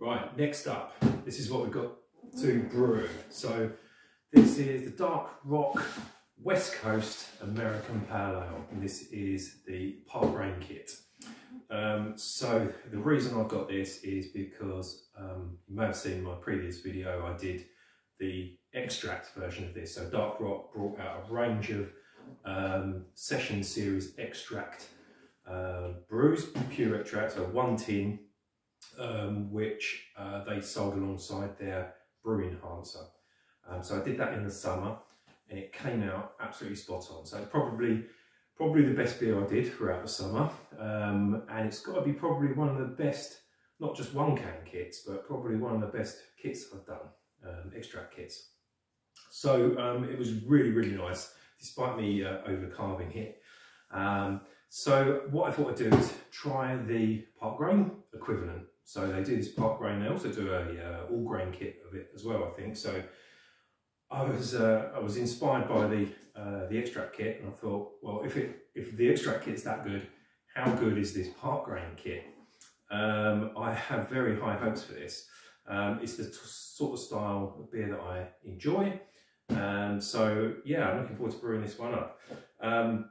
Right, next up, this is what we've got to brew. So this is the Dark Rock West Coast American Pale Ale, and this is the Park Grain kit. So the reason I've got this is because you may have seen in my previous video I did the extract version of this. So Dark Rock brought out a range of session series extract brews, pure extract, so one tin, which they sold alongside their brew enhancer. So I did that in the summer and it came out absolutely spot on. So it's probably the best beer I did throughout the summer, and it's got to be probably one of the best, not just one can kits, but probably one of the best kits I've done, extract kits. So it was really nice, despite me over carving it. So what I thought I'd do is try the Park Grain equivalent. So they do this Park Grain, they also do a all grain kit of it as well, I think. So I was inspired by the extract kit, and I thought, well, if the extract kit's that good, how good is this Park Grain kit? I have very high hopes for this. It's the sort of style of beer that I enjoy. So yeah, I'm looking forward to brewing this one up.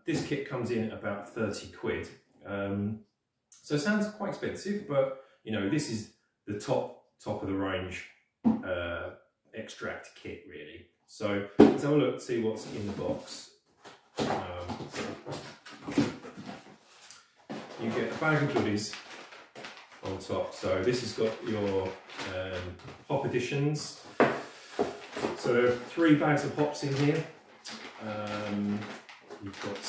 This kit comes in at about 30 quid. So it sounds quite expensive, but you know, this is the top of the range extract kit really. So let's have a look, see what's in the box. You get a bag of goodies on top. So this has got your hop additions. So there are 3 bags of hops in here. You've got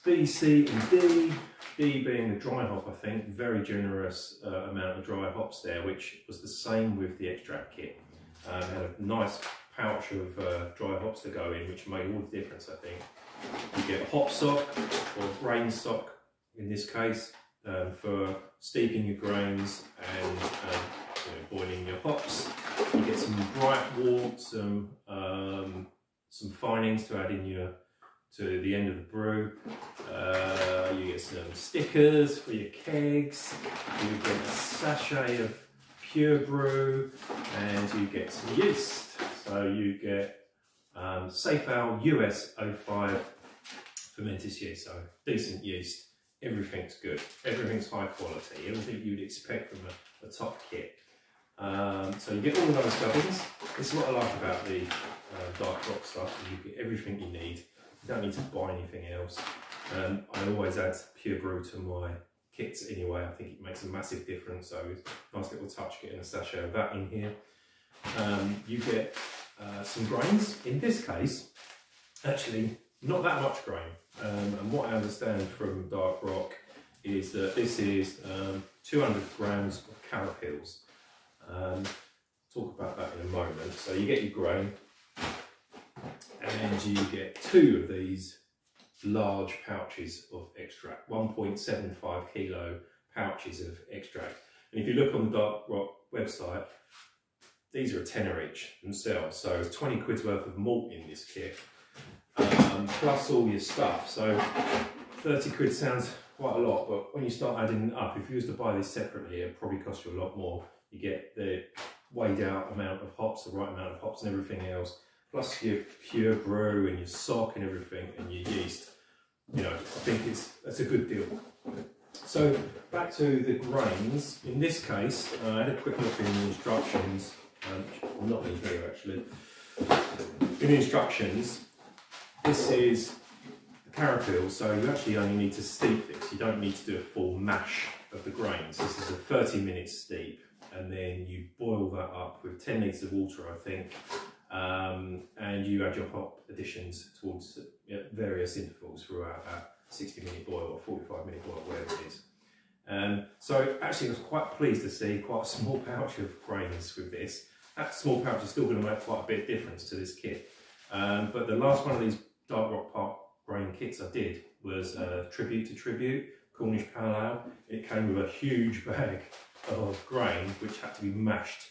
B, C and D. D being the dry hop, I think, very generous amount of dry hops there, which was the same with the extract kit. Had a nice pouch of dry hops to go in, which made all the difference, I think. You get a hop sock, or grain sock in this case, for steeping your grains and you know, boiling your hops. You get some bright wort, some finings to add in to the end of the brew. You get some stickers for your kegs. You get a sachet of pure brew, and you get some yeast. So you get Safe Ale US 05 fermentous yeast, so decent yeast. Everything's good. Everything's high quality. Everything you'd expect from a top kit. So you get all of those gubbins. This is what I like about the Dark Rock stuff. You get everything you need. You don't need to buy anything else. I always add pure brew to my kits anyway. I think it makes a massive difference. So it's a nice little touch getting a sachet of that in here. You get some grains. In this case, actually not that much grain. And what I understand from Dark Rock is that this is 200 grams of carapils. Talk about that in a moment. So you get your grain, and you get 2 of these large pouches of extract, 1.75 kilo pouches of extract. And if you look on the Dark Rock website, these are a tenner each themselves. So it's 20 quid's worth of malt in this kit, plus all your stuff. So 30 quid sounds quite a lot, but when you start adding up, if you was to buy this separately, it'd probably cost you a lot more. You get the weighed out amount of hops, the right amount of hops and everything else, plus your pure brew and your sock and everything and your yeast. You know, I think that's a good deal. So back to the grains. In this case, I had a quick look in the instructions. Not in here actually. In the instructions, this is the carapil, so you actually only need to steep this. You don't need to do a full mash of the grains. This is a 30-minute steep, and then you boil that up with 10 litres of water, I think, and you add your hop additions towards various intervals throughout that 60-minute boil or 45-minute boil, whatever it is. So actually I was quite pleased to see quite a small pouch of grains with this. That small pouch is still going to make quite a bit of difference to this kit. But the last one of these Dark Rock Park Grain kits I did was Tribute to Tribute, Cornish Pale Ale. It came with a huge bag of grain which had to be mashed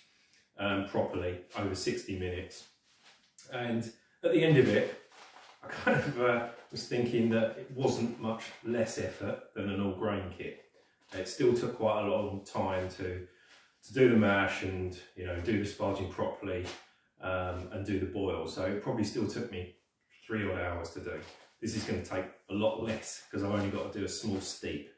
properly over 60 minutes. And at the end of it, I kind of was thinking that it wasn't much less effort than an all grain kit. It still took quite a long time to to do the mash and, you know, do the sparging properly and do the boil. So it probably still took me 3 odd hours to do. This is going to take a lot less because I've only got to do a small steep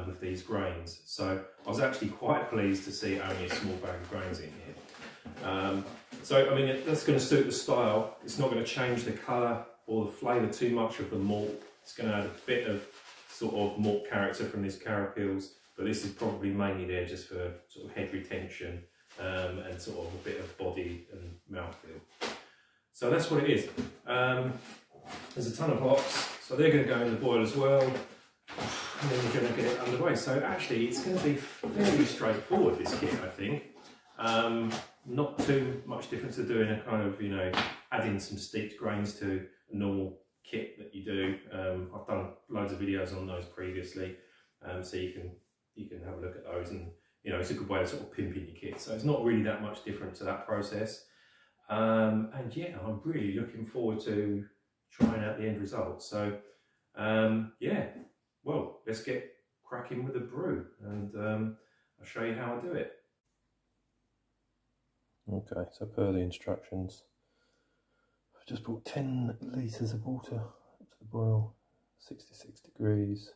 with these grains. So I was actually quite pleased to see only a small bag of grains in here. So I mean, that's going to suit the style. It's not going to change the colour or the flavour too much of the malt. It's going to add a bit of sort of malt character from these carapails, but this is probably mainly there just for sort of head retention and sort of a bit of body and mouthfeel. So that's what it is. There's a ton of hops, so they're going to go in the boil as well, and then we're going to get it underway. So actually it's going to be fairly straightforward, this kit, I think. Not too much difference to doing a kind of, you know, adding some steeped grains to a normal kit that you do. I've done loads of videos on those previously, so you can have a look at those, and you know, it's a good way of sort of pimping your kit. So it's not really that much different to that process. And yeah, I'm really looking forward to trying out the end result. So yeah, well, let's get cracking with the brew, and I'll show you how I do it. Okay, so per the instructions, I've just brought 10 litres of water up to the boil, 66 degrees.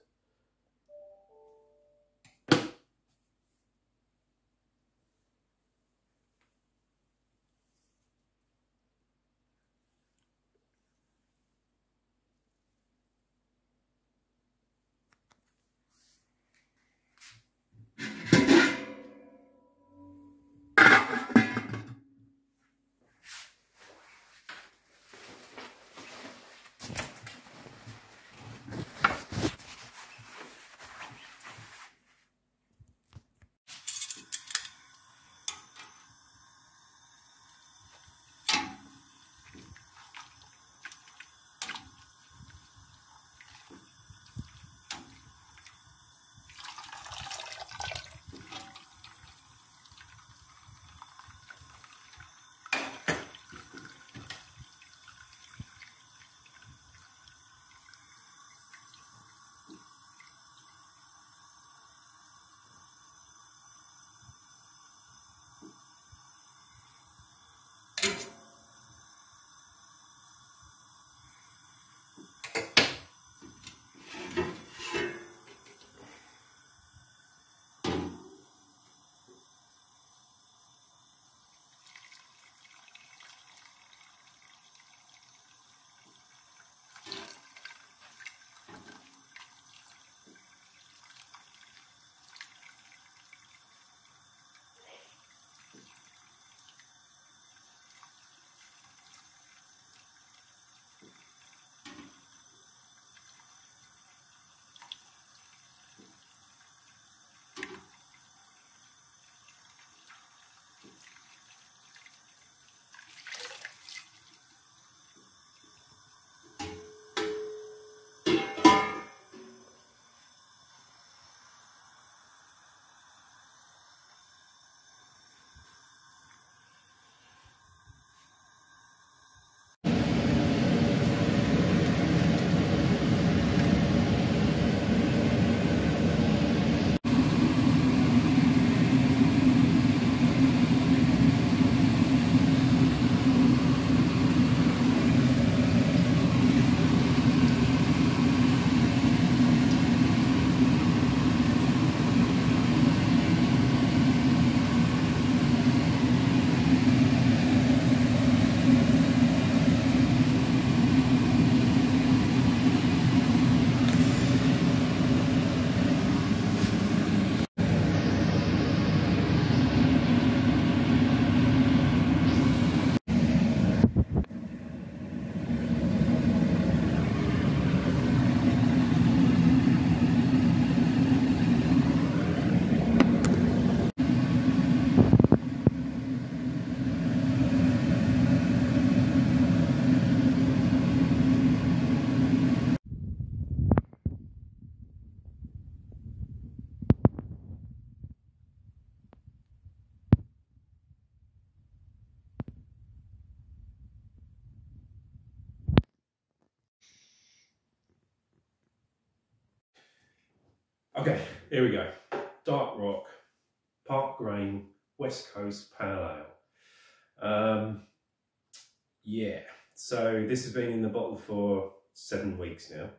Okay, here we go. Dark rock, part grain, West Coast Pale Ale. Yeah, so this has been in the bottle for 7 weeks now.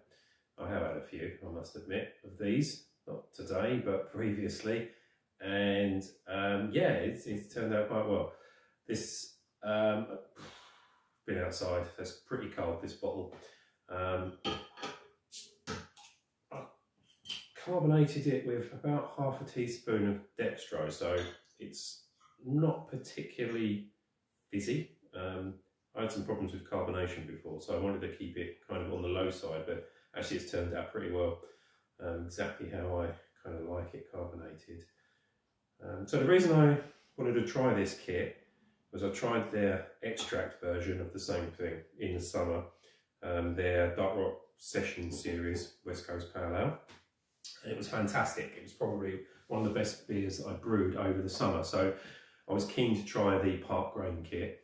I have had a few, I must admit, of these. Not today, but previously. And yeah, it's turned out quite well. This, been outside, so it's pretty cold, this bottle. I carbonated it with about half a teaspoon of dextrose, so it's not particularly fizzy. I had some problems with carbonation before, so I wanted to keep it kind of on the low side, but actually it's turned out pretty well, exactly how I kind of like it carbonated. So the reason I wanted to try this kit was I tried their extract version of the same thing in the summer, their Dark Rock Session series, West Coast Pale Ale. And it was fantastic. It was probably one of the best beers that I brewed over the summer. So I was keen to try the Park Grain kit.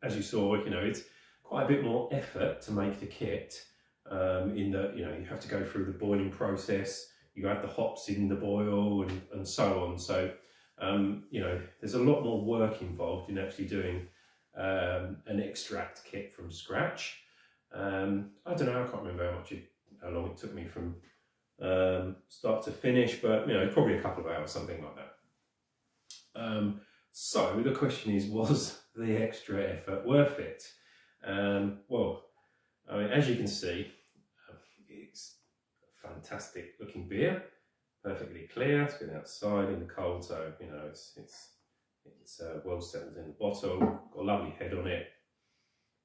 As you saw, you know, it's quite a bit more effort to make the kit, in that, you know, you have to go through the boiling process, you add the hops in the boil and so on. So, you know, there's a lot more work involved in actually doing an extract kit from scratch. I don't know, I can't remember how long it took me from start to finish, but, you know, probably a couple of hours, something like that. So the question is, was the extra effort worth it? Well, I mean, as you can see, it's a fantastic looking beer, perfectly clear. It's been outside in the cold, so you know it's well settled in the bottle. Got a lovely head on it.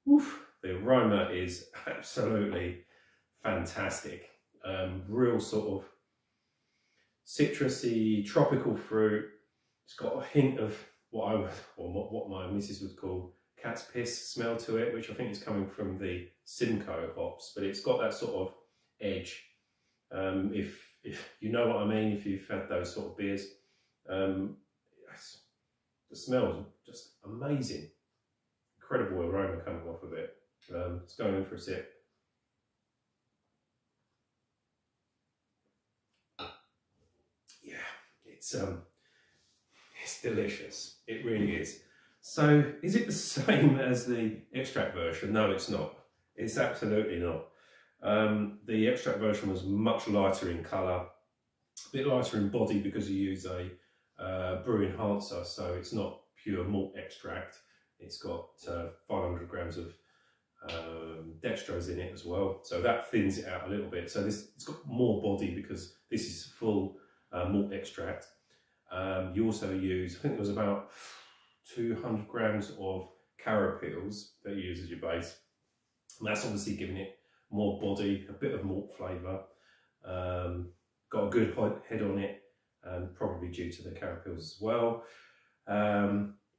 Oof, the aroma is absolutely fantastic. Real sort of citrusy, tropical fruit. It's got a hint of what my missus would call cat's piss smell to it, which I think is coming from the Simcoe hops, but it's got that sort of edge. If you know what I mean, if you've had those sort of beers, the smell is just amazing. Incredible aroma coming off of it. Let's go in for a sip. Yeah, it's delicious. It really is. So, is it the same as the extract version? No, it's not. It's absolutely not. The extract version was much lighter in colour, a bit lighter in body because you use a brew enhancer, so it's not pure malt extract. It's got 500 grams of dextrose in it as well, so that thins it out a little bit. So it's got more body because this is full malt extract. You also use, I think it was about 200 grams of carapeels that you use as your base, and that's obviously giving it more body, a bit of malt flavour. Got a good head on it, probably due to the carapeels as well.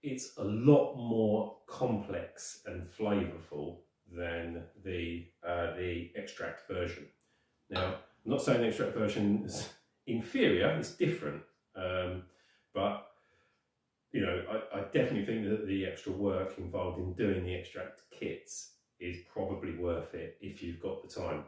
It's a lot more complex and flavourful than the extract version. Now, I'm not saying the extract version is inferior, it's different, but you know, I definitely think that the extra work involved in doing the extract kits is probably worth it if you've got the time.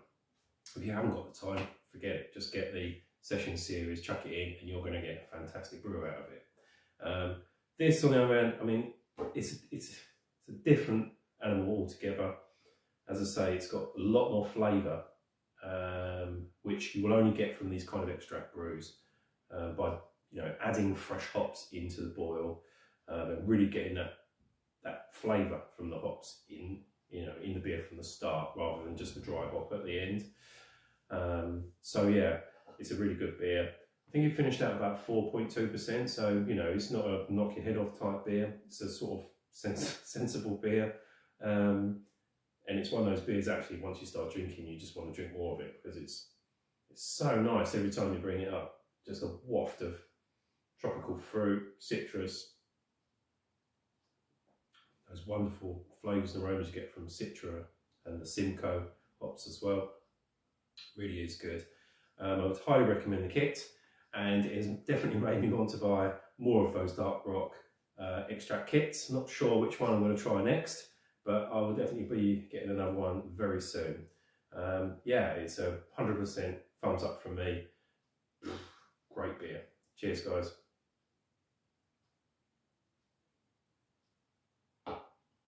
If you haven't got the time, forget it. Just get the session series, chuck it in, and you're going to get a fantastic brew out of it. This, on the other hand, I mean, it's a different animal altogether. As I say, it's got a lot more flavour, which you will only get from these kind of extract brews by, you know, adding fresh hops into the boil and really getting that flavour from the hops in, you know, in the beer from the start, rather than just the dry hop at the end. So yeah, it's a really good beer. I think it finished out about 4.2%, so you know, it's not a knock your head off type beer. It's a sort of sensible beer, and it's one of those beers actually, once you start drinking, you just want to drink more of it because it's so nice every time you bring it up. Just a waft of tropical fruit, citrus, those wonderful flavours and aromas you get from Citra and the Simcoe hops as well. Really is good. I would highly recommend the kit, and it has definitely made me want to buy more of those Dark Rock extract kits. Not sure which one I'm going to try next, but I will definitely be getting another one very soon. Yeah, it's a 100% thumbs up from me. Great beer. Cheers, guys.